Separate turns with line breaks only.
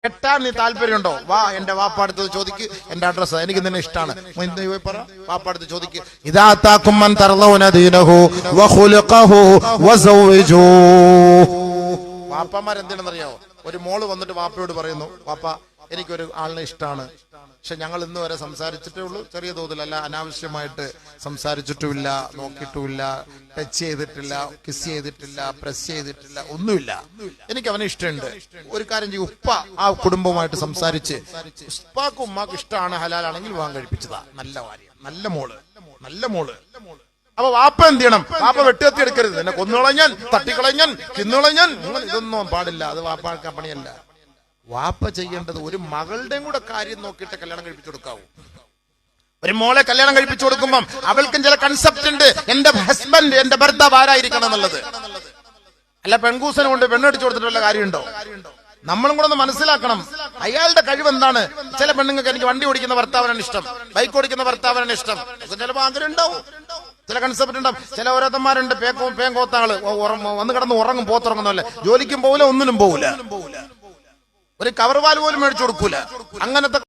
കെട്ടാൻ നീ താല്പര്യമുണ്ടോ? വാ, എന്റെ വാപ്പാടുത്ത് ചോദിക്ക്, എന്റെ അഡ്രസ് എനിക്ക് നിന്നെ ഇഷ്ടമാണ്, പറ. വാപ്പാടുത്ത് ചോദിക്ക്. ഇദാ താകും മൻ തർളൗന ദീനഹു വഖുലുഖഹു വസവ്വിജൂ. വാപ്പമാർ എന്തിനെന്നറിയാവോ? ഒരു മോള് വന്നിട്ട് വാപ്പയോട് പറയുന്നു, വാപ്പ എനിക്കൊരു ആളിനെ ഇഷ്ടമാണ്, പക്ഷെ ഞങ്ങൾ ഇന്ന് വരെ സംസാരിച്ചിട്ടേ ഉള്ളൂ, ചെറിയ തോതിലല്ല, അനാവശ്യമായിട്ട് സംസാരിച്ചിട്ടുമില്ല, നോക്കിയിട്ടുമില്ല, ടച്ച് ചെയ്തിട്ടില്ല, കിസ് ചെയ്തിട്ടില്ല, പ്രസ് ചെയ്തിട്ടില്ല, ഒന്നുമില്ല. എനിക്ക് അവനെ ഇഷ്ടമുണ്ട്. ഒരു കാര്യം ചെയ്യും, ഉപ്പ ആ കുടുംബവുമായിട്ട് സംസാരിച്ച് ഉപ്പാക്കും ഉമ്മാക്കും ഇഷ്ടമാണ്, ഹലാലാണെങ്കിൽ വിവാഹം കഴിപ്പിച്ചതാ. നല്ല കാര്യം, നല്ല മോള്, നല്ല മോള്. അപ്പൊ വാപ്പ എന്ത് ചെയ്യണം? വാപ്പ വെട്ടുകത്തി എടുക്കരുത്. എന്നെ കൊന്നുകളഞ്ഞാൻ, തട്ടിക്കളഞ്ഞാൻ, തിന്നുകളഞ്ഞാൻ, ഇതൊന്നും പാടില്ല. അത് വാപ്പാക്കാൻ പണിയല്ല. വാപ്പ ചെയ്യേണ്ടത് ഒരു മകളുടെയും കൂടെ കാര്യം നോക്കിയിട്ട് കല്യാണം കഴിപ്പിച്ചു കൊടുക്കാവൂ. ഒരു മോളെ കല്യാണം കഴിപ്പിച്ചു കൊടുക്കുമ്പം അവൾക്കും ചില കൺസെപ്റ്റ് ഉണ്ട്. എന്റെ ഹസ്ബൻഡ്, എന്റെ ഭർത്താവ് ആരായിരിക്കണം എന്നുള്ളത്. അല്ല പെൺകൂസനെ കൊണ്ട് പെണ്ണടിച്ചു കൊടുത്തിട്ടുള്ള കാര്യമുണ്ടോ? നമ്മളും കൂടെ ഒന്ന് മനസ്സിലാക്കണം അയാളുടെ കഴിവ് എന്താണ്. ചില പെണ്ണുങ്ങൾക്ക് എനിക്ക് വണ്ടി ഓടിക്കുന്ന ഭർത്താവിനാണ് ഇഷ്ടം, ബൈക്ക് ഓടിക്കുന്ന ഭർത്താവിനാണ് ഇഷ്ടം. ചിലപ്പോൾ ആഗ്രഹം ഉണ്ടാവും, ചില കൺസെപ്റ്റ് ഉണ്ടാവും. ചില ഓരോരുത്തന്മാരുണ്ട് പേങ്കോത്താള്, വന്ന് കിടന്ന് ഉറങ്ങും, പോത്തുറങ്ങുന്നല്ലേ, ജോലിക്കും പോവില്ല, ഒന്നിനും പോവില്ല, ഒരു കവർവാൽ പോലും മേടിച്ചു കൊടുക്കൂല. അങ്ങനത്തെ